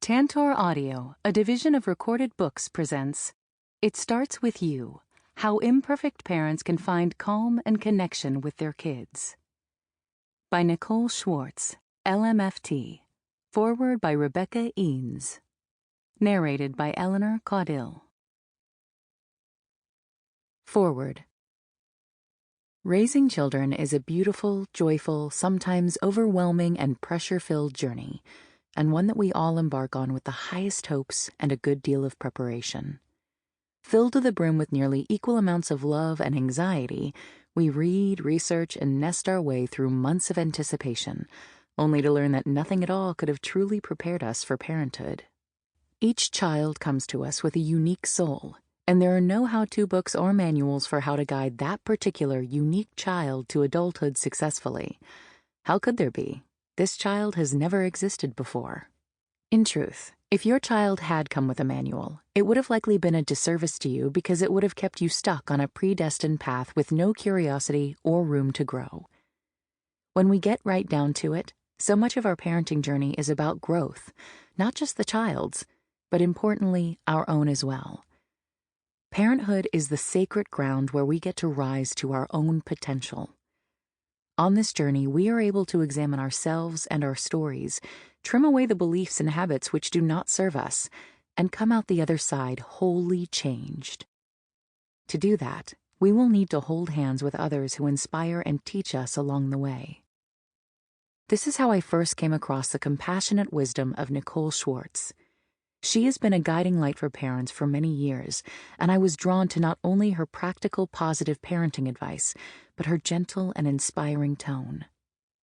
Tantor Audio, a division of Recorded Books, presents It Starts With You, How Imperfect Parents Can Find Calm and Connection with Their Kids. By Nicole Schwarz, LMFT. Foreword by Rebecca Eanes. Narrated by Eleanor Caudill. Foreword. Raising children is a beautiful, joyful, sometimes overwhelming and pressure-filled journey, and one that we all embark on with the highest hopes and a good deal of preparation. Filled to the brim with nearly equal amounts of love and anxiety, we read, research, and nest our way through months of anticipation, only to learn that nothing at all could have truly prepared us for parenthood. Each child comes to us with a unique soul, and there are no how-to books or manuals for how to guide that particular unique child to adulthood successfully. How could there be? This child has never existed before. In truth, if your child had come with a manual, it would have likely been a disservice to you because it would have kept you stuck on a predestined path with no curiosity or room to grow. When we get right down to it, so much of our parenting journey is about growth, not just the child's, but importantly, our own as well. Parenthood is the sacred ground where we get to rise to our own potential. On this journey, we are able to examine ourselves and our stories, trim away the beliefs and habits which do not serve us, and come out the other side wholly changed. To do that, we will need to hold hands with others who inspire and teach us along the way. This is how I first came across the compassionate wisdom of Nicole Schwarz. She has been a guiding light for parents for many years, and I was drawn to not only her practical, positive parenting advice, but her gentle and inspiring tone.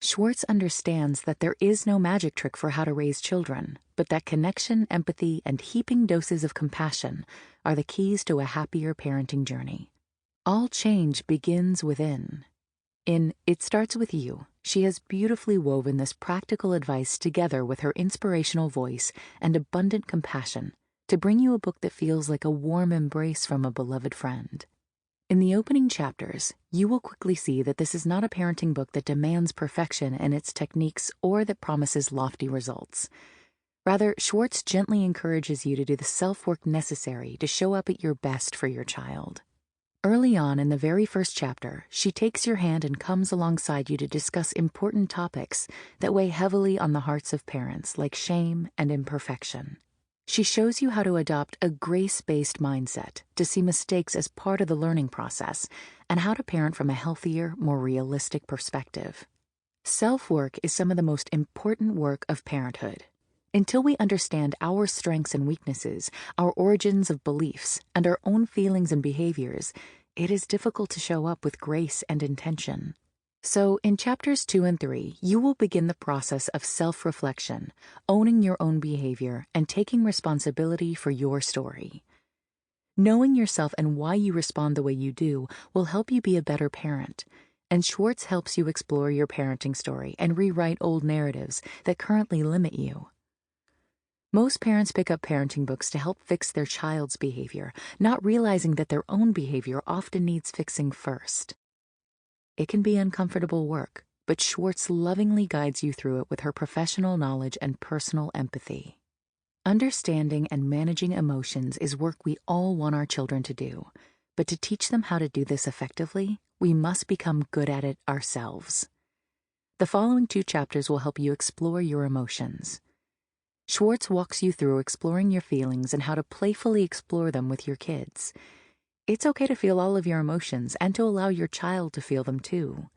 Schwarz understands that there is no magic trick for how to raise children, but that connection, empathy, and heaping doses of compassion are the keys to a happier parenting journey. All change begins within. In It Starts With You, she has beautifully woven this practical advice together with her inspirational voice and abundant compassion to bring you a book that feels like a warm embrace from a beloved friend. In the opening chapters, you will quickly see that this is not a parenting book that demands perfection in its techniques or that promises lofty results. Rather, Schwarz gently encourages you to do the self-work necessary to show up at your best for your child. Early on in the very first chapter, she takes your hand and comes alongside you to discuss important topics that weigh heavily on the hearts of parents, like shame and imperfection. She shows you how to adopt a grace-based mindset, to see mistakes as part of the learning process, and how to parent from a healthier, more realistic perspective. Self-work is some of the most important work of parenthood. Until we understand our strengths and weaknesses, our origins of beliefs, and our own feelings and behaviors, it is difficult to show up with grace and intention. So, in chapters 2 and 3, you will begin the process of self-reflection, owning your own behavior, and taking responsibility for your story. Knowing yourself and why you respond the way you do will help you be a better parent, and Schwarz helps you explore your parenting story and rewrite old narratives that currently limit you. Most parents pick up parenting books to help fix their child's behavior, not realizing that their own behavior often needs fixing first. It can be uncomfortable work, but Schwarz lovingly guides you through it with her professional knowledge and personal empathy. Understanding and managing emotions is work we all want our children to do, but to teach them how to do this effectively, we must become good at it ourselves. The following 2 chapters will help you explore your emotions. Schwarz walks you through exploring your feelings and how to playfully explore them with your kids. It's okay to feel all of your emotions and to allow your child to feel them too.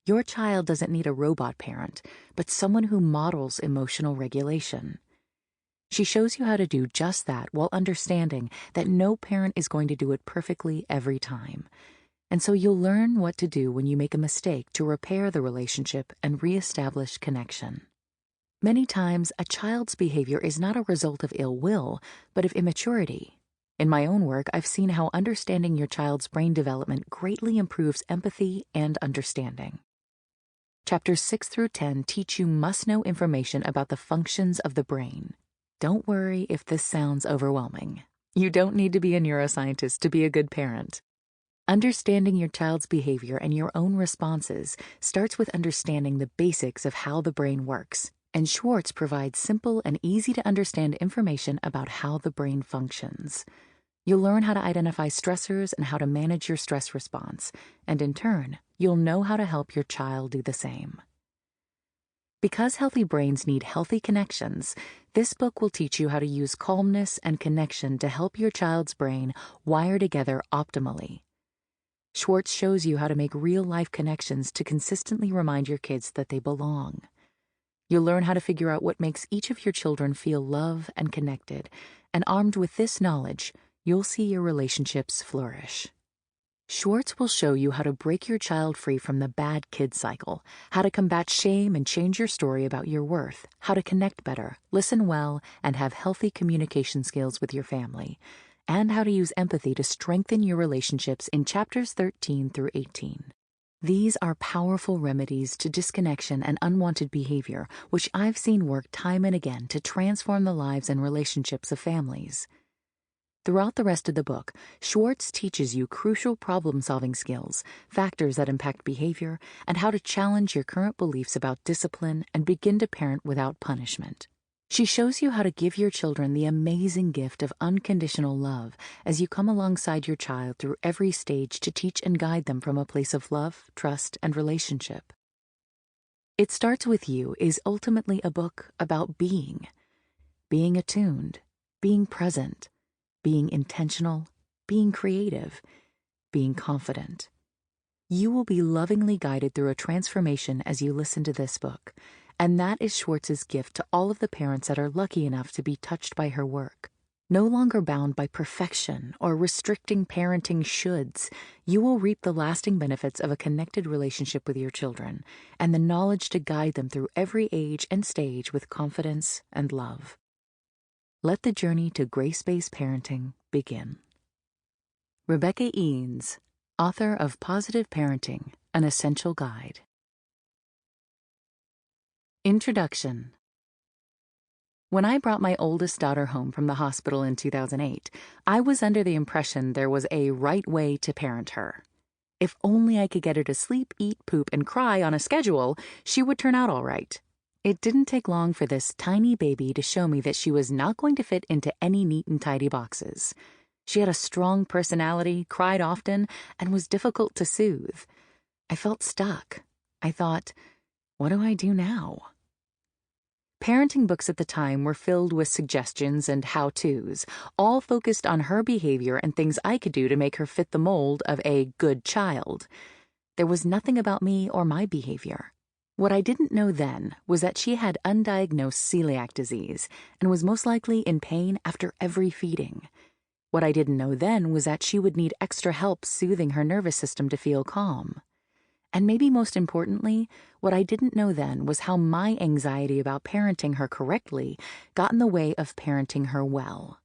Your child doesn't need a robot parent, but someone who models emotional regulation. She shows you how to do just that while understanding that no parent is going to do it perfectly every time. And so you'll learn what to do when you make a mistake to repair the relationship and reestablish connection. Many times, a child's behavior is not a result of ill will, but of immaturity. In my own work, I've seen how understanding your child's brain development greatly improves empathy and understanding. Chapters 6 through 10 teach you must-know information about the functions of the brain. Don't worry if this sounds overwhelming. You don't need to be a neuroscientist to be a good parent. Understanding your child's behavior and your own responses starts with understanding the basics of how the brain works, And Schwarz provides simple and easy-to-understand information about how the brain functions. You'll learn how to identify stressors and how to manage your stress response, and in turn, you'll know how to help your child do the same. Because healthy brains need healthy connections, this book will teach you how to use calmness and connection to help your child's brain wire together optimally. Schwarz shows you how to make real-life connections to consistently remind your kids that they belong. You'll learn how to figure out what makes each of your children feel loved and connected, and armed with this knowledge, you'll see your relationships flourish. Schwarz will show you how to break your child free from the bad kid cycle, how to combat shame and change your story about your worth, how to connect better, listen well, and have healthy communication skills with your family, and how to use empathy to strengthen your relationships in chapters 13 through 18. These are powerful remedies to disconnection and unwanted behavior, which I've seen work time and again to transform the lives and relationships of families. Throughout the rest of the book, Schwarz teaches you crucial problem-solving skills, factors that impact behavior, and how to challenge your current beliefs about discipline and begin to parent without punishment. She shows you how to give your children the amazing gift of unconditional love as you come alongside your child through every stage to teach and guide them from a place of love, trust, and relationship. It Starts With You is ultimately a book about being attuned, being present, being intentional, being creative, being confident. You will be lovingly guided through a transformation as you listen to this book, and that is Schwarz's gift to all of the parents that are lucky enough to be touched by her work. No longer bound by perfection or restricting parenting shoulds, you will reap the lasting benefits of a connected relationship with your children and the knowledge to guide them through every age and stage with confidence and love. Let the journey to grace-based parenting begin. Rebecca Eanes, author of Positive Parenting, An Essential Guide. Introduction. When I brought my oldest daughter home from the hospital in 2008, I was under the impression there was a right way to parent her. If only I could get her to sleep, eat, poop, and cry on a schedule, she would turn out all right. It didn't take long for this tiny baby to show me that she was not going to fit into any neat and tidy boxes. She had a strong personality, cried often, and was difficult to soothe. I felt stuck. I thought, what do I do now? Parenting books at the time were filled with suggestions and how-tos, all focused on her behavior and things I could do to make her fit the mold of a good child. There was nothing about me or my behavior. What I didn't know then was that she had undiagnosed celiac disease and was most likely in pain after every feeding. What I didn't know then was that she would need extra help soothing her nervous system to feel calm. And maybe most importantly, what I didn't know then was how my anxiety about parenting her correctly got in the way of parenting her well.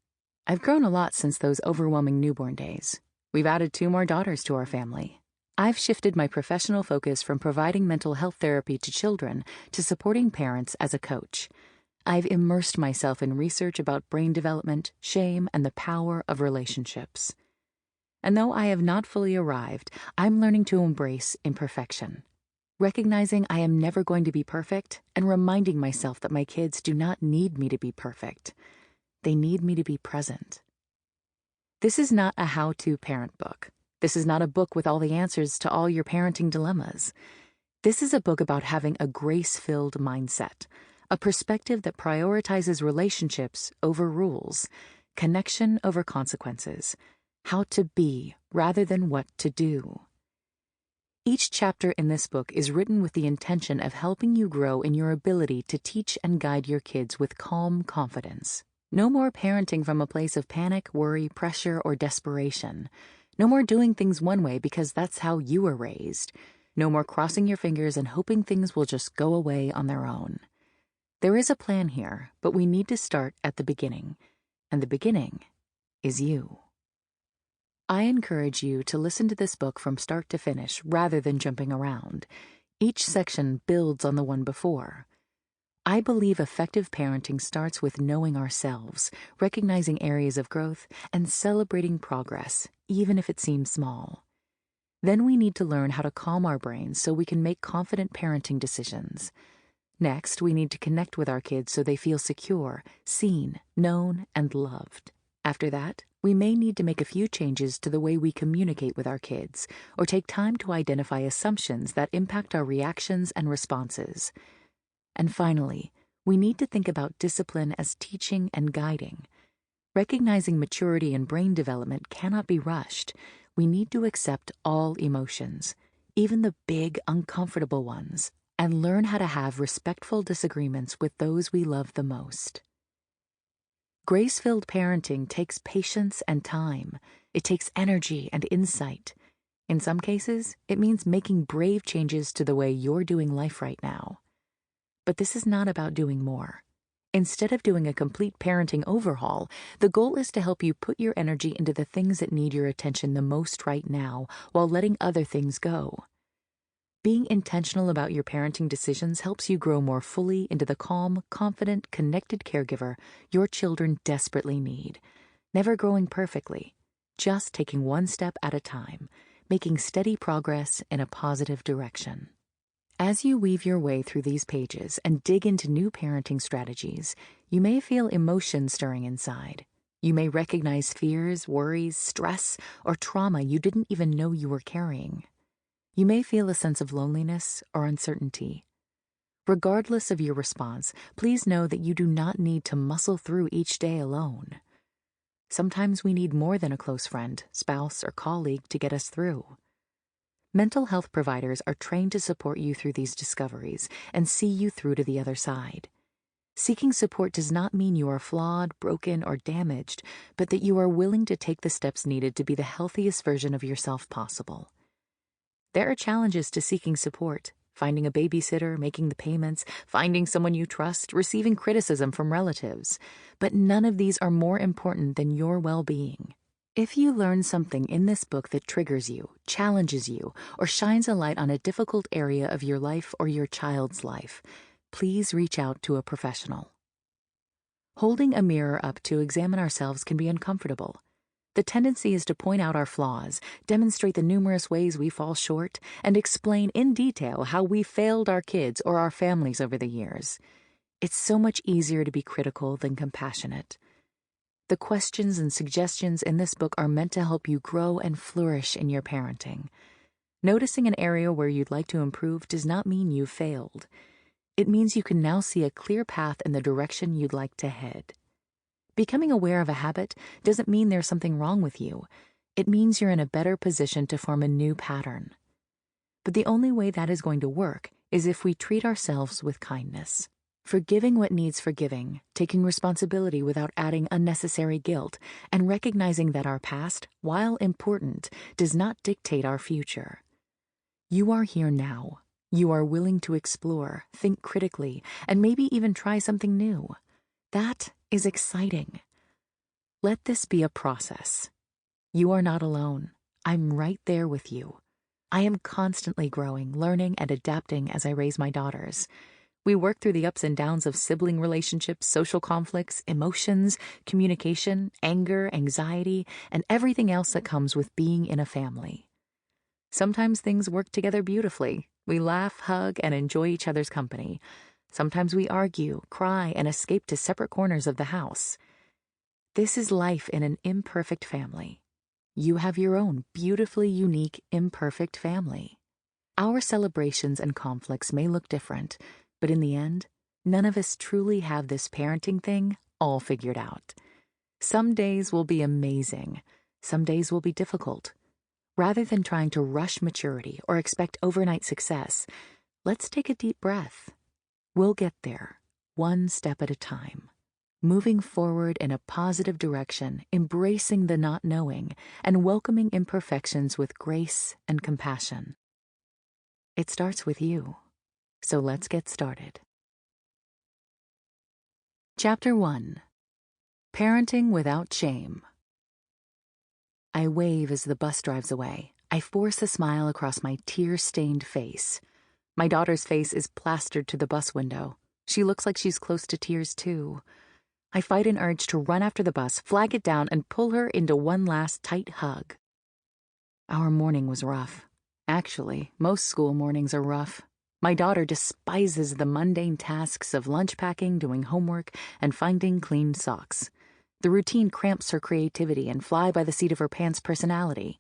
I've grown a lot since those overwhelming newborn days. We've added 2 more daughters to our family. I've shifted my professional focus from providing mental health therapy to children to supporting parents as a coach. I've immersed myself in research about brain development, shame, and the power of relationships. And though I have not fully arrived, I'm learning to embrace imperfection, recognizing I am never going to be perfect and reminding myself that my kids do not need me to be perfect. They need me to be present. This is not a how-to parent book. This is not a book with all the answers to all your parenting dilemmas. This is a book about having a grace-filled mindset, a perspective that prioritizes relationships over rules, connection over consequences, how to be rather than what to do. Each chapter in this book is written with the intention of helping you grow in your ability to teach and guide your kids with calm confidence. No more parenting from a place of panic, worry, pressure, or desperation. No more doing things one way because that's how you were raised. No more crossing your fingers and hoping things will just go away on their own. There is a plan here, but we need to start at the beginning. And the beginning is you. I encourage you to listen to this book from start to finish rather than jumping around. Each section builds on the one before. I believe effective parenting starts with knowing ourselves, recognizing areas of growth, and celebrating progress, even if it seems small. Then we need to learn how to calm our brains so we can make confident parenting decisions. Next, we need to connect with our kids so they feel secure, seen, known, and loved. After that, we may need to make a few changes to the way we communicate with our kids, or take time to identify assumptions that impact our reactions and responses. And finally, we need to think about discipline as teaching and guiding. Recognizing maturity and brain development cannot be rushed. We need to accept all emotions, even the big, uncomfortable ones, and learn how to have respectful disagreements with those we love the most. Grace-filled parenting takes patience and time. It takes energy and insight. In some cases, it means making brave changes to the way you're doing life right now. But this is not about doing more. Instead of doing a complete parenting overhaul, the goal is to help you put your energy into the things that need your attention the most right now, while letting other things go. Being intentional about your parenting decisions helps you grow more fully into the calm, confident, connected caregiver your children desperately need. Never growing perfectly, just taking one step at a time, making steady progress in a positive direction. As you weave your way through these pages and dig into new parenting strategies, you may feel emotion stirring inside. You may recognize fears, worries, stress, or trauma you didn't even know you were carrying. You may feel a sense of loneliness or uncertainty. Regardless of your response, please know that you do not need to muscle through each day alone. Sometimes we need more than a close friend, spouse, or colleague to get us through. Mental health providers are trained to support you through these discoveries and see you through to the other side. Seeking support does not mean you are flawed, broken, or damaged, but that you are willing to take the steps needed to be the healthiest version of yourself possible. There are challenges to seeking support: finding a babysitter, making the payments, finding someone you trust, receiving criticism from relatives. But none of these are more important than your well-being. If you learn something in this book that triggers you, challenges you, or shines a light on a difficult area of your life or your child's life, please reach out to a professional. Holding a mirror up to examine ourselves can be uncomfortable. The tendency is to point out our flaws, demonstrate the numerous ways we fall short, and explain in detail how we failed our kids or our families over the years. It's so much easier to be critical than compassionate. The questions and suggestions in this book are meant to help you grow and flourish in your parenting. Noticing an area where you'd like to improve does not mean you've failed. It means you can now see a clear path in the direction you'd like to head. Becoming aware of a habit doesn't mean there's something wrong with you. It means you're in a better position to form a new pattern. But the only way that is going to work is if we treat ourselves with kindness. Forgiving what needs forgiving, taking responsibility without adding unnecessary guilt, and recognizing that our past, while important, does not dictate our future. You are here now. You are willing to explore, think critically, and maybe even try something new. That is exciting. Let this be a process. You are not alone. I'm right there with you. I am constantly growing, learning, and adapting as I raise my daughters. We work through the ups and downs of sibling relationships, social conflicts, emotions, communication, anger, anxiety, and everything else that comes with being in a family. Sometimes things work together beautifully. We laugh, hug, and enjoy each other's company. Sometimes we argue, cry, and escape to separate corners of the house. This is life in an imperfect family. You have your own beautifully unique, imperfect family. Our celebrations and conflicts may look different, but in the end, none of us truly have this parenting thing all figured out. Some days will be amazing. Some days will be difficult. Rather than trying to rush maturity or expect overnight success, let's take a deep breath. We'll get there, one step at a time, moving forward in a positive direction, embracing the not knowing, and welcoming imperfections with grace and compassion. It starts with you, so let's get started. Chapter 1: Parenting Without Shame. I wave as the bus drives away. I force a smile across my tear-stained face. My daughter's face is plastered to the bus window. She looks like she's close to tears, too. I fight an urge to run after the bus, flag it down, and pull her into one last tight hug. Our morning was rough. Actually, most school mornings are rough. My daughter despises the mundane tasks of lunch packing, doing homework, and finding clean socks. The routine cramps her creativity and fly-by-the-seat-of-her-pants personality,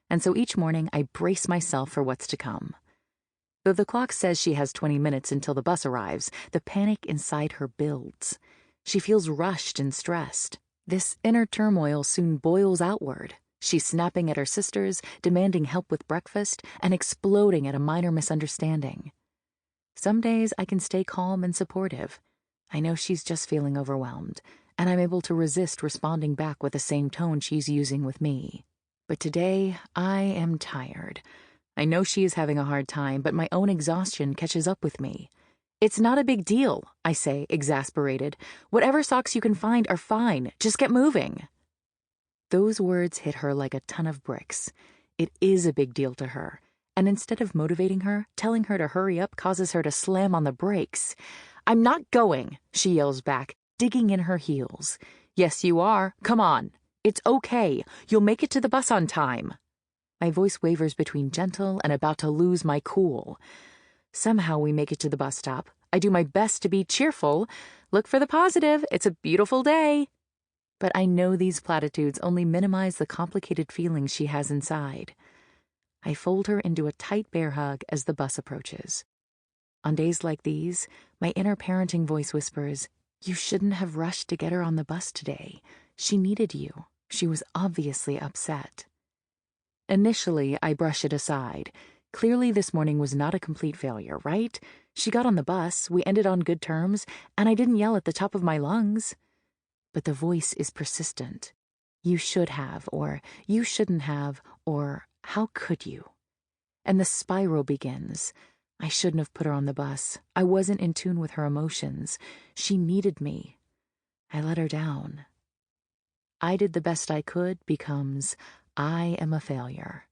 and so each morning I brace myself for what's to come. Though the clock says she has 20 minutes until the bus arrives, the panic inside her builds. She feels rushed and stressed. This inner turmoil soon boils outward. She's snapping at her sisters, demanding help with breakfast, and exploding at a minor misunderstanding. Some days I can stay calm and supportive. I know she's just feeling overwhelmed, and I'm able to resist responding back with the same tone she's using with me. But today, I am tired. I know she is having a hard time, but my own exhaustion catches up with me. "It's not a big deal," I say, exasperated. "Whatever socks you can find are fine. Just get moving." Those words hit her like a ton of bricks. It is a big deal to her, and instead of motivating her, telling her to hurry up causes her to slam on the brakes. "I'm not going," she yells back, digging in her heels. "Yes, you are. Come on. It's okay. You'll make it to the bus on time." My voice wavers between gentle and about to lose my cool. Somehow we make it to the bus stop. I do my best to be cheerful. Look for the positive. It's a beautiful day. But I know these platitudes only minimize the complicated feelings she has inside. I fold her into a tight bear hug as the bus approaches. On days like these, my inner parenting voice whispers, "You shouldn't have rushed to get her on the bus today. She needed you. She was obviously upset." Initially, I brush it aside. Clearly this morning was not a complete failure, right? She got on the bus, we ended on good terms, and I didn't yell at the top of my lungs. But the voice is persistent. "You should have," or "You shouldn't have," or "How could you?" And the spiral begins. I shouldn't have put her on the bus. I wasn't in tune with her emotions. She needed me. I let her down. I did the best I could becomes I am a failure.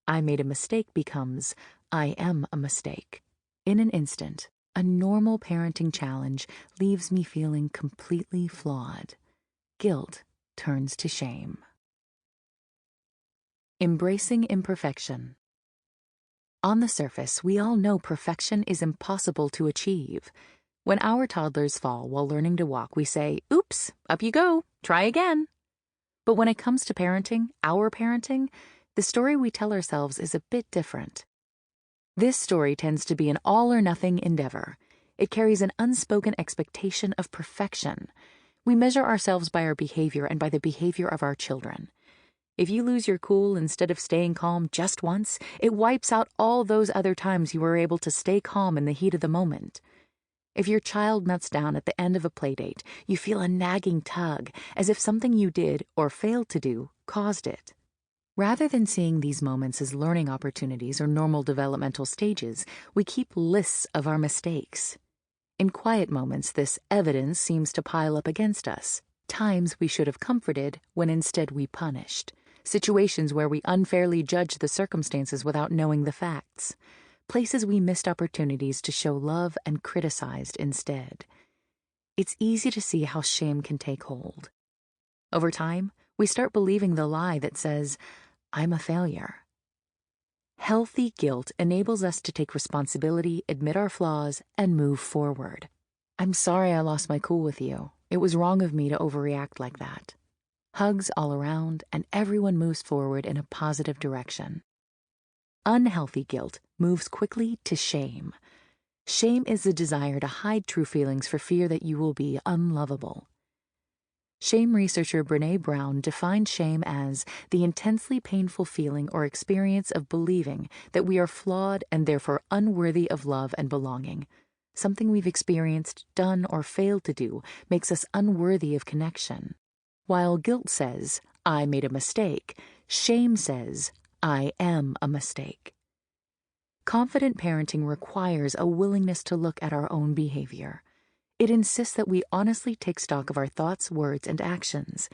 I made a mistake becomes I am a mistake. In an instant, a normal parenting challenge leaves me feeling completely flawed. Guilt turns to shame. Embracing imperfection. On the surface, we all know perfection is impossible to achieve. When our toddlers fall while learning to walk, we say, "Oops, up you go, try again." But when it comes to parenting, our parenting, the story we tell ourselves is a bit different. This story tends to be an all-or-nothing endeavor. It carries an unspoken expectation of perfection. We measure ourselves by our behavior and by the behavior of our children. If you lose your cool instead of staying calm just once, it wipes out all those other times you were able to stay calm in the heat of the moment. If your child melts down at the end of a playdate, you feel a nagging tug, as if something you did or failed to do caused it. Rather than seeing these moments as learning opportunities or normal developmental stages, we keep lists of our mistakes. In quiet moments, this evidence seems to pile up against us. Times we should have comforted when instead we punished. Situations where we unfairly judged the circumstances without knowing the facts. Places we missed opportunities to show love and criticized instead. It's easy to see how shame can take hold. Over time, we start believing the lie that says, "I'm a failure." Healthy guilt enables us to take responsibility, admit our flaws, and move forward. "I'm sorry I lost my cool with you. It was wrong of me to overreact like that." Hugs all around, and everyone moves forward in a positive direction. Unhealthy guilt moves quickly to shame. Shame is the desire to hide true feelings for fear that you will be unlovable. Shame researcher Brené Brown defined shame as the intensely painful feeling or experience of believing that we are flawed and therefore unworthy of love and belonging. Something we've experienced, done, or failed to do makes us unworthy of connection. While guilt says, "I made a mistake," shame says, "I am a mistake." Confident parenting requires a willingness to look at our own behavior. It insists that we honestly take stock of our thoughts, words, and actions.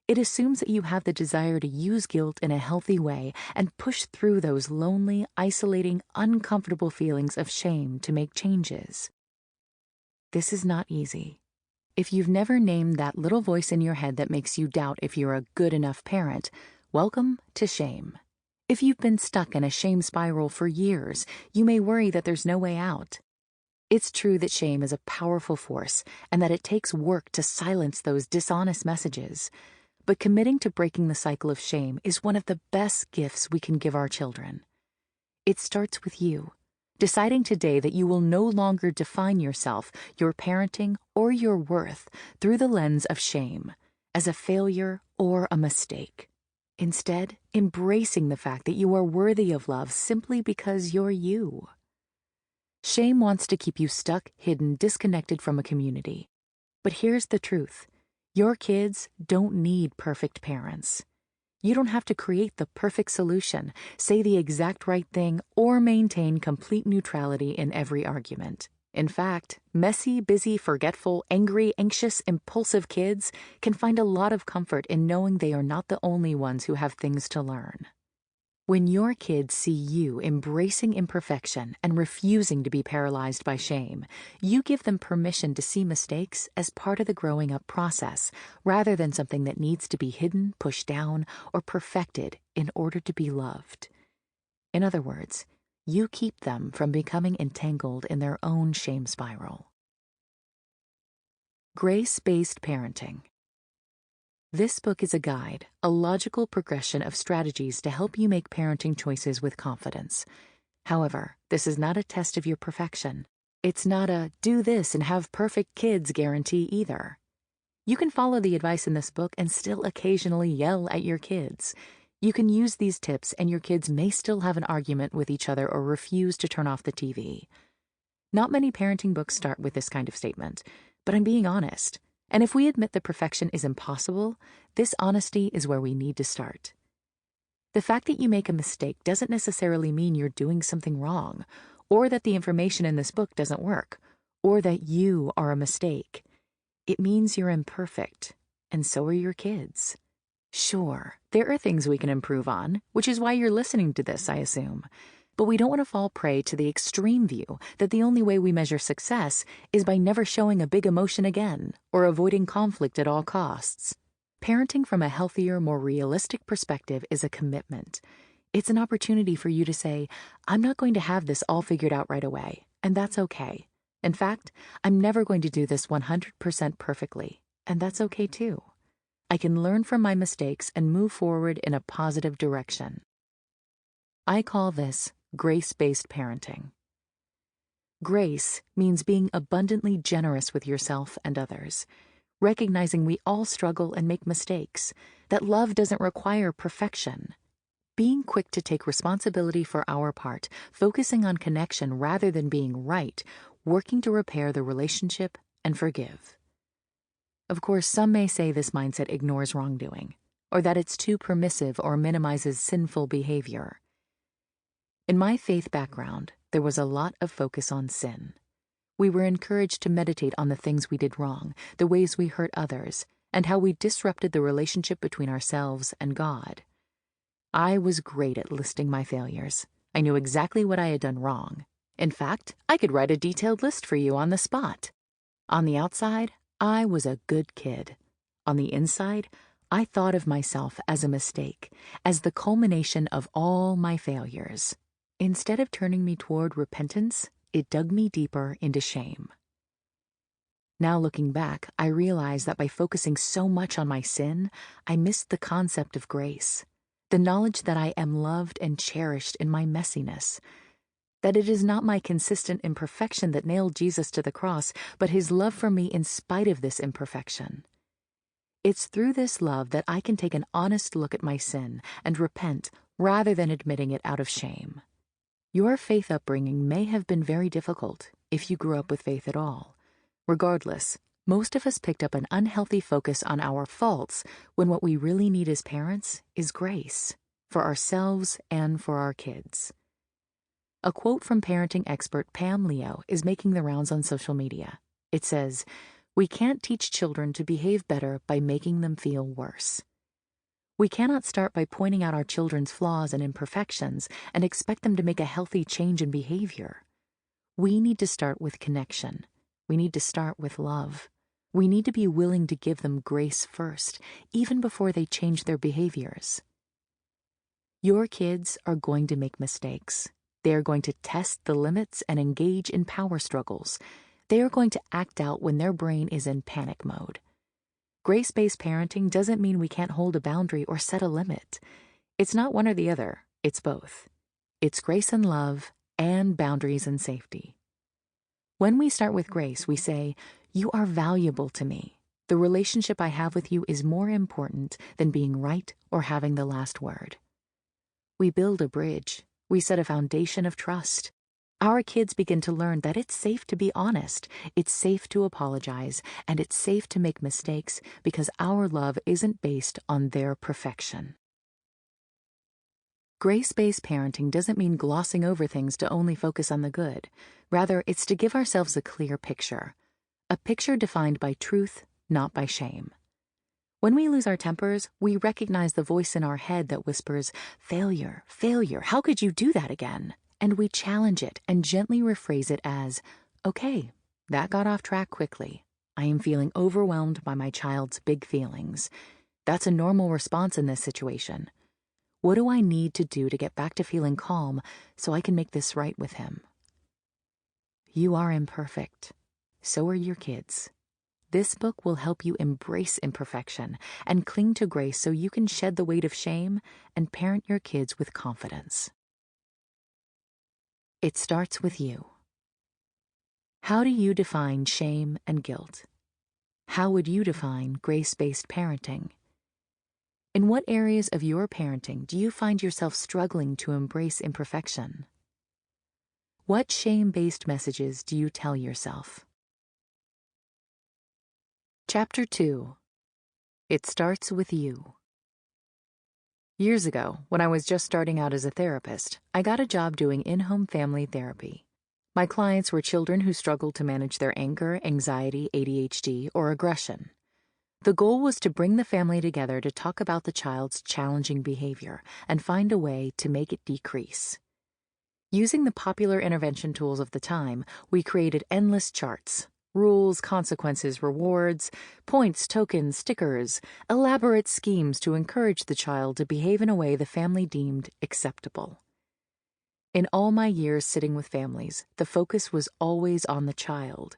It assumes that you have the desire to use guilt in a healthy way and push through those lonely, isolating, uncomfortable feelings of shame to make changes. This is not easy. If you've never named that little voice in your head that makes you doubt if you're a good enough parent, welcome to shame. If you've been stuck in a shame spiral for years, you may worry that there's no way out. It's true that shame is a powerful force and that it takes work to silence those dishonest messages. But committing to breaking the cycle of shame is one of the best gifts we can give our children. It starts with you, deciding today that you will no longer define yourself, your parenting, or your worth through the lens of shame, as a failure or a mistake. Instead, embracing the fact that you are worthy of love simply because you're you. Shame wants to keep you stuck, hidden, disconnected from a community. But here's the truth. Your kids don't need perfect parents. You don't have to create the perfect solution, say the exact right thing, or maintain complete neutrality in every argument. In fact, messy, busy, forgetful, angry, anxious, impulsive kids can find a lot of comfort in knowing they are not the only ones who have things to learn. When your kids see you embracing imperfection and refusing to be paralyzed by shame, you give them permission to see mistakes as part of the growing up process, rather than something that needs to be hidden, pushed down, or perfected in order to be loved. In other words, you keep them from becoming entangled in their own shame spiral. Grace-based parenting. This book is a guide, a logical progression of strategies to help you make parenting choices with confidence. However, this is not a test of your perfection. It's not a do this and have perfect kids guarantee either. You can follow the advice in this book and still occasionally yell at your kids. You can use these tips and your kids may still have an argument with each other or refuse to turn off the TV. Not many parenting books start with this kind of statement, but I'm being honest. And if we admit that perfection is impossible, this honesty is where we need to start. The fact that you make a mistake doesn't necessarily mean you're doing something wrong, or that the information in this book doesn't work, or that you are a mistake. It means you're imperfect, and so are your kids. Sure, there are things we can improve on, which is why you're listening to this, I assume. But we don't want to fall prey to the extreme view that the only way we measure success is by never showing a big emotion again or avoiding conflict at all costs. Parenting from a healthier, more realistic perspective is a commitment. It's an opportunity for you to say, I'm not going to have this all figured out right away, and that's okay. In fact, I'm never going to do this 100% perfectly, and that's okay too. I can learn from my mistakes and move forward in a positive direction. I call this grace-based parenting. Grace means being abundantly generous with yourself and others, recognizing we all struggle and make mistakes, that love doesn't require perfection. Being quick to take responsibility for our part, focusing on connection rather than being right, working to repair the relationship and forgive. Of course, some may say this mindset ignores wrongdoing, or that it's too permissive or minimizes sinful behavior. In my faith background, there was a lot of focus on sin. We were encouraged to meditate on the things we did wrong, the ways we hurt others, and how we disrupted the relationship between ourselves and God. I was great at listing my failures. I knew exactly what I had done wrong. In fact, I could write a detailed list for you on the spot. On the outside, I was a good kid. On the inside, I thought of myself as a mistake, as the culmination of all my failures. Instead of turning me toward repentance, it dug me deeper into shame. Now looking back, I realize that by focusing so much on my sin, I missed the concept of grace, the knowledge that I am loved and cherished in my messiness, that it is not my consistent imperfection that nailed Jesus to the cross, but his love for me in spite of this imperfection. It's through this love that I can take an honest look at my sin and repent rather than admitting it out of shame. Your faith upbringing may have been very difficult if you grew up with faith at all. Regardless, most of us picked up an unhealthy focus on our faults when what we really need as parents is grace, for ourselves and for our kids. A quote from parenting expert Pam Leo is making the rounds on social media. It says, "We can't teach children to behave better by making them feel worse." We cannot start by pointing out our children's flaws and imperfections and expect them to make a healthy change in behavior. We need to start with connection. We need to start with love. We need to be willing to give them grace first, even before they change their behaviors. Your kids are going to make mistakes. They are going to test the limits and engage in power struggles. They are going to act out when their brain is in panic mode. Grace-based parenting doesn't mean we can't hold a boundary or set a limit. It's not one or the other, it's both. It's grace and love and boundaries and safety. When we start with grace, we say, "You are valuable to me. The relationship I have with you is more important than being right or having the last word." We build a bridge. We set a foundation of trust. Our kids begin to learn that it's safe to be honest, it's safe to apologize, and it's safe to make mistakes because our love isn't based on their perfection. Grace-based parenting doesn't mean glossing over things to only focus on the good. Rather, it's to give ourselves a clear picture. A picture defined by truth, not by shame. When we lose our tempers, we recognize the voice in our head that whispers, "Failure, failure, how could you do that again?" And we challenge it and gently rephrase it as, "Okay, that got off track quickly. I am feeling overwhelmed by my child's big feelings. That's a normal response in this situation. What do I need to do to get back to feeling calm so I can make this right with him?" You are imperfect. So are your kids. This book will help you embrace imperfection and cling to grace so you can shed the weight of shame and parent your kids with confidence. It starts with you. How do you define shame and guilt? How would you define grace-based parenting? In what areas of your parenting do you find yourself struggling to embrace imperfection? What shame-based messages do you tell yourself? Chapter 2. It starts with you. Years ago, when I was just starting out as a therapist, I got a job doing in-home family therapy. My clients were children who struggled to manage their anger, anxiety, ADHD, or aggression. The goal was to bring the family together to talk about the child's challenging behavior and find a way to make it decrease. Using the popular intervention tools of the time, we created endless charts: rules, consequences, rewards, points, tokens, stickers, elaborate schemes to encourage the child to behave in a way the family deemed acceptable. In all my years sitting with families, the focus was always on the child,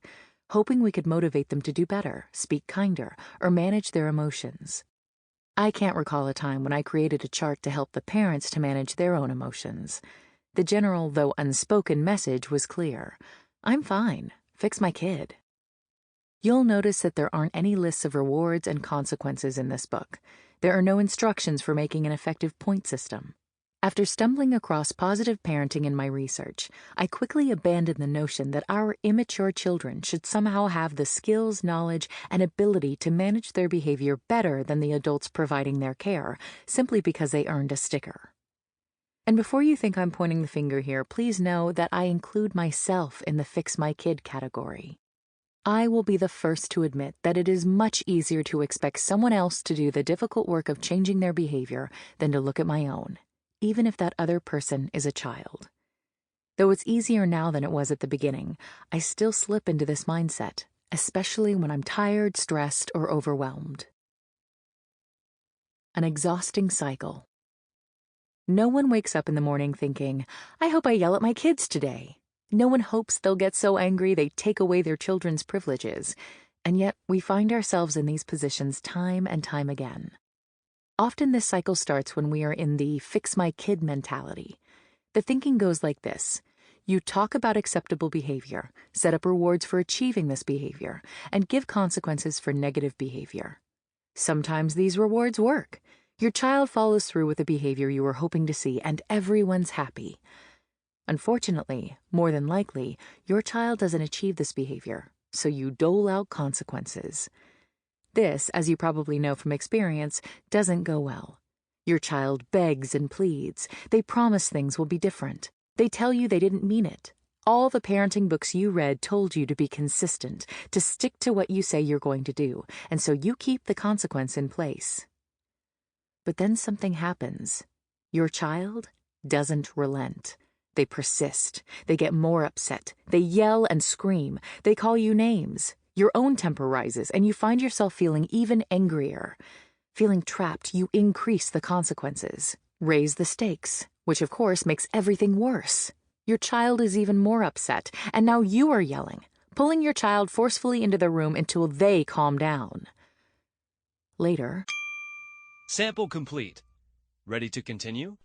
hoping we could motivate them to do better, speak kinder, or manage their emotions. I can't recall a time when I created a chart to help the parents to manage their own emotions. The general, though unspoken, message was clear: I'm fine, fix my kid. You'll notice that there aren't any lists of rewards and consequences in this book. There are no instructions for making an effective point system. After stumbling across positive parenting in my research, I quickly abandoned the notion that our immature children should somehow have the skills, knowledge, and ability to manage their behavior better than the adults providing their care, simply because they earned a sticker. And before you think I'm pointing the finger here, please know that I include myself in the fix my kid category. I will be the first to admit that it is much easier to expect someone else to do the difficult work of changing their behavior than to look at my own, even if that other person is a child. Though it's easier now than it was at the beginning, I still slip into this mindset, especially when I'm tired, stressed, or overwhelmed. An exhausting cycle. No one wakes up in the morning thinking, "I hope I yell at my kids today." No one hopes they'll get so angry they take away their children's privileges. And yet, we find ourselves in these positions time and time again. Often this cycle starts when we are in the fix my kid mentality. The thinking goes like this: you talk about acceptable behavior, set up rewards for achieving this behavior, and give consequences for negative behavior. Sometimes these rewards work. Your child follows through with the behavior you were hoping to see, and everyone's happy. Unfortunately, more than likely, your child doesn't achieve this behavior, so you dole out consequences. This, as you probably know from experience, doesn't go well. Your child begs and pleads. They promise things will be different. They tell you they didn't mean it. All the parenting books you read told you to be consistent, to stick to what you say you're going to do, and so you keep the consequence in place. But then something happens. Your child doesn't relent. They persist. They get more upset. They yell and scream. They call you names. Your own temper rises, and you find yourself feeling even angrier. Feeling trapped, you increase the consequences. Raise the stakes, which of course makes everything worse. Your child is even more upset, and now you are yelling, pulling your child forcefully into the room until they calm down. Later. Sample complete. Ready to continue?